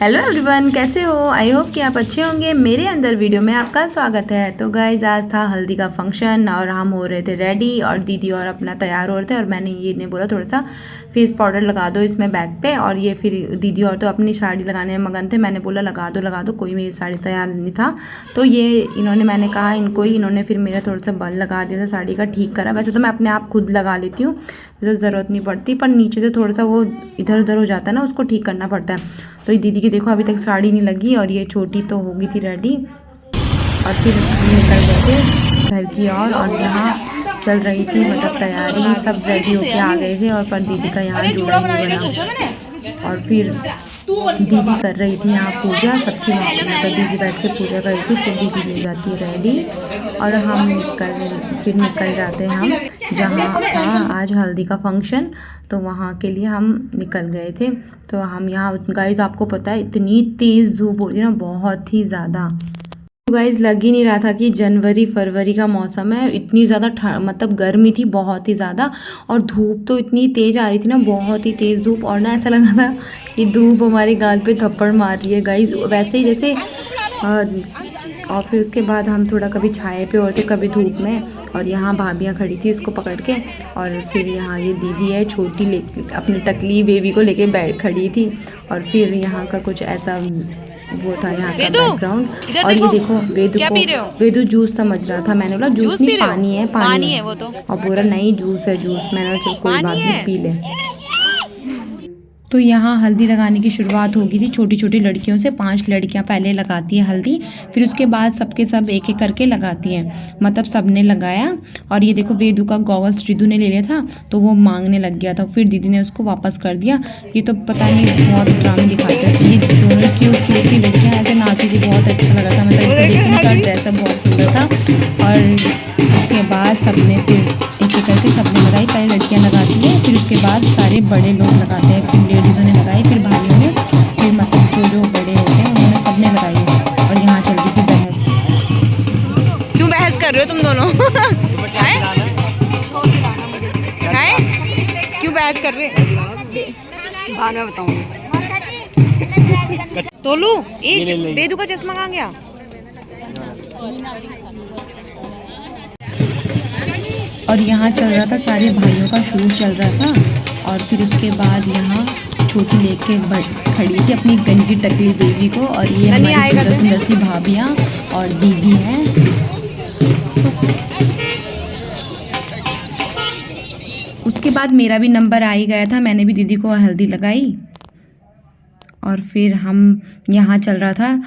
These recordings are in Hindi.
हेलो एवरीवन, कैसे हो? आई होप कि आप अच्छे होंगे। मेरे अंदर वीडियो में आपका स्वागत है। तो गाइज, आज था हल्दी का फंक्शन और हम हो रहे थे रेडी और दीदी और अपना तैयार हो रहे थे। और मैंने ये ने बोला थोड़ा सा फेस पाउडर लगा दो इसमें बैक पे। और ये फिर दीदी और तो अपनी साड़ी लगाने में मगन थे। मैंने बोला लगा दो, कोई मेरी साड़ी तैयार नहीं था। तो ये इन्होंने, मैंने कहा इनको ही, इन्होंने फिर मेरा थोड़ा सा बल लगा दिया था साड़ी का, ठीक करा। वैसे तो मैं अपने आप खुद लगा लेती हूँ, ज़रूरत नहीं पड़ती, पर नीचे से थोड़ा सा वो इधर उधर हो जाता है ना, उसको ठीक करना पड़ता है। तो ये दीदी की देखो अभी तक साड़ी नहीं लगी और ये छोटी तो हो गई थी रेडी। और फिर हम निकल गए थे घर की और यहाँ चल रही थी मतलब तैयारी, सब रेडी होके आ गए थे। और पर दीदी का यहाँ जोड़ा नहीं बना। और फिर दीदी कर रही थी यहाँ पूजा सबकी, मतलब दीदी बैठ के पूजा कर रही थी। फिर दीदी हो जाती है रेडी और हम निकल जाते हैं हम जहाँ था आज हल्दी का फंक्शन, तो वहाँ के लिए हम निकल गए थे। तो हम यहाँ, गाइस आपको पता है इतनी तेज़ धूप होती है ना, बहुत ही ज़्यादा। गाइस लग ही नहीं रहा था कि जनवरी फरवरी का मौसम है। इतनी ज़्यादा मतलब गर्मी थी बहुत ही ज़्यादा, और धूप तो इतनी तेज़ आ रही थी ना, बहुत ही तेज़ धूप। और ना ऐसा लग रहा था कि धूप हमारे गाल पे थप्पड़ मार रही है गाइस, वैसे ही जैसे। और फिर उसके बाद हम थोड़ा कभी छाए पे और थे कभी धूप में। और यहाँ भाभियाँ खड़ी थी इसको पकड़ के। और फिर यहाँ ये दीदी है छोटी, ले अपनी टकली बेबी को लेके बैठ खड़ी थी। और फिर यहाँ का कुछ ऐसा वो था यहाँ का बैकग्राउंड। और ये देखो वेदू जूस समझ रहा था। मैंने बोला जूस नहीं, पानी है, पानी है वो तो। और बोला नहीं जूस है जूस। मैंने बोला चल कोई बात नहीं, पी ले। तो यहाँ हल्दी लगाने की शुरुआत हो गई थी छोटी छोटी लड़कियों से। 5 लड़कियाँ पहले लगाती हैं हल्दी, फिर उसके बाद सबके सब एक एक करके लगाती हैं, मतलब सब ने लगाया। और ये देखो वेदू का गॉगल्स रिदू ने ले लिया था, तो वो मांगने लग गया था, फिर दीदी ने उसको वापस कर दिया। ये तो पता नहीं बहुत ड्रामे दिखाते हैं। ये दोनों क्यूट सी लड़कियाँ ऐसे नाची थी, बहुत अच्छा लगा था, मतलब इनका ड्रेसअप बहुत सुंदर था। और उसके बाद सबने फिर एक एक करके सबने लगाई। पहले लड़कियाँ लगाती हैं, फिर उसके बाद सारे बड़े लोग लगाते हैं, फिर लेडीज़ों ने लगाई, फिर भाइयों ने, फिर मतलब जो बड़े होते हैं उन्होंने सबने लगाई। और यहाँ चल रही थी बहस। क्यों बहस कर रहे हो तुम दोनों? क्यों बहस कर रहे? बाद में बताऊंगी। तोलू एक बेदू का चश्मा कहाँ गया? और यहाँ चल रहा था सारे भाइयों का शूट चल रहा था। और फिर उसके बाद यहाँ छोटी लेके खड़ी थी अपनी गंजी टकली बेबी को। और ये हमारी सुंदर सी भाभियाँ और दीदी हैं। उसके बाद मेरा भी नंबर आ ही गया था, मैंने भी दीदी को हल्दी लगाई। और फिर हम यहाँ चल रहा था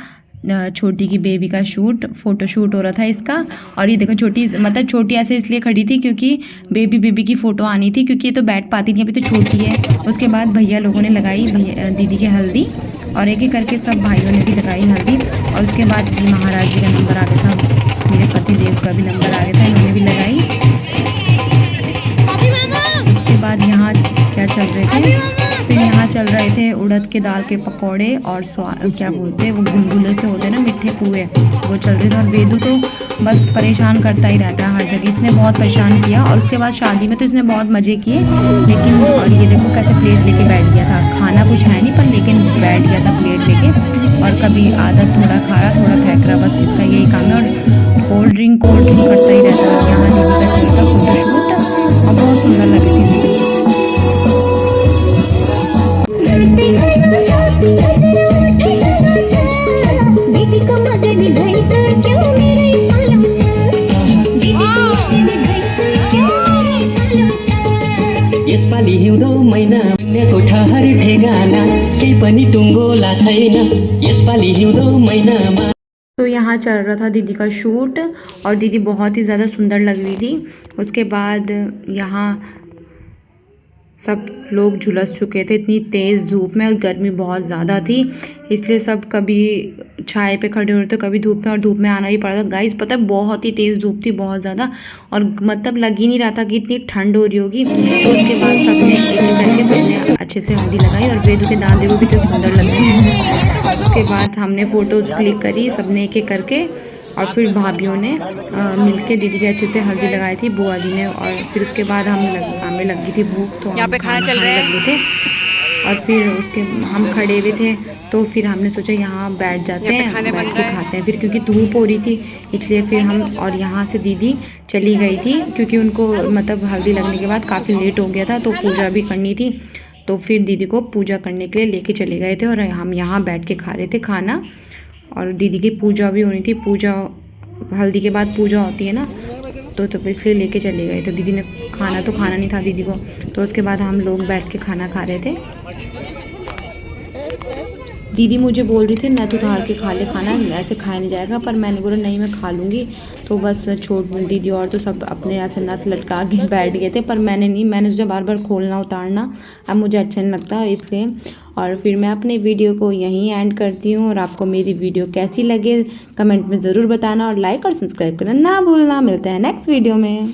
छोटी की बेबी का शूट, फ़ोटो शूट हो रहा था इसका। और ये देखो छोटी, मतलब छोटी ऐसे इसलिए खड़ी थी क्योंकि बेबी की फ़ोटो आनी थी, क्योंकि ये तो बैठ पाती थी, अभी तो छोटी है। उसके बाद भैया लोगों ने लगाई दीदी की हल्दी, और एक एक करके सब भाइयों ने भी लगाई हल्दी। और उसके बाद जी महाराज जी का नंबर आ गया था, मेरे पति देव का भी नंबर आ गया था, इन्होंने भी लगाई। उसके बाद यहाँ क्या चल रहे थे, फिर यहाँ चल रहे थे उड़द के दाल के पकौड़े और क्या बोलते हैं वो, गुलगुले से होते हैं ना, मीठे पुए, वो चल रहे थे। और वेदू तो बस परेशान करता ही रहता है हर जगह, इसने बहुत परेशान किया। और उसके बाद शादी में तो इसने बहुत मज़े किए, लेकिन और ये देखो कैसे प्लेट लेके बैठ गया था। खाना कुछ है नहीं, पर लेकिन बैठ गया था प्लेट लेके। और कभी आदत थोड़ा खा रहा थोड़ा फेंक रहा, बस इसका यही काम है। और कोल्ड ड्रिंक करता ही रहता है। यहाँ दीदी का चल रहा था फोटोशूट और बहुत सुंदर लग रही थी दीदी। यसपालि हिउँदो महिना पुण्यको ठहर ठेगाना केही पनि टुङ्गोला छैन यसपालि हिउँदो महिनामा। तो यहाँ चल रहा था दीदी का शूट और दीदी बहुत ही ज़्यादा सुंदर लग रही थी। उसके बाद यहाँ सब लोग झुलस चुके थे, इतनी तेज़ धूप में, और गर्मी बहुत ज़्यादा थी, इसलिए सब कभी छाए पे खड़े हो रहे थे, कभी धूप में, और धूप में आना भी पड़ा था। गाइस पता है बहुत ही तेज़ धूप थी, बहुत ज़्यादा, और मतलब लग ही नहीं रहा था कि इतनी ठंड हो रही होगी। तो उसके बाद सबने सबने अच्छे से हल्दी लगाई। और वेदू के दांत देखो कितने सुंदर लग रहे हैं। उसके बाद हमने फ़ोटोज़ क्लिक करी सबने एक एक करके। और फिर भाभियों ने मिलके दीदी के अच्छे से हल्दी लगाई थी, बुआ जी ने। और फिर उसके बाद हमें लगी थी भूख, तो यहाँ पे खाना चल रहा है। लगे थे। और फिर उसके हम खड़े हुए थे तो फिर हमने सोचा यहाँ बैठ जाते हैं, बैठ के खाते हैं। फिर क्योंकि धूप हो रही थी इसलिए फिर हम, और यहाँ से दीदी चली गई थी क्योंकि उनको मतलब हल्दी लगने के बाद काफ़ी लेट हो गया था तो पूजा भी करनी थी। तो फिर दीदी को पूजा करने के लिए लेके चले गए थे और हम यहाँ बैठ के खा रहे थे खाना। और दीदी की पूजा भी होनी थी, पूजा हल्दी के बाद पूजा होती है ना, तो इसलिए लेके चले गए। तो दीदी ने खाना तो खाना नहीं था दीदी को, तो उसके बाद हम लोग बैठ के खाना खा रहे थे। दीदी मुझे बोल रही थी न तू उतार के खा ले खाना, ऐसे खाया नहीं जाएगा, पर मैंने बोला नहीं मैं खा लूँगी। तो बस छोड़ दीदी और तो सब अपने ऐसे नथ लटका के बैठ गए थे, पर मैंने नहीं, मैंने सोचा बार बार खोलना उतारना अब मुझे अच्छा नहीं लगता इसलिए। और फिर मैं अपने वीडियो को यहीं एंड करती हूँ। और आपको मेरी वीडियो कैसी लगे कमेंट में ज़रूर बताना और लाइक और सब्सक्राइब करना ना भूलना। मिलते हैं नेक्स्ट वीडियो में।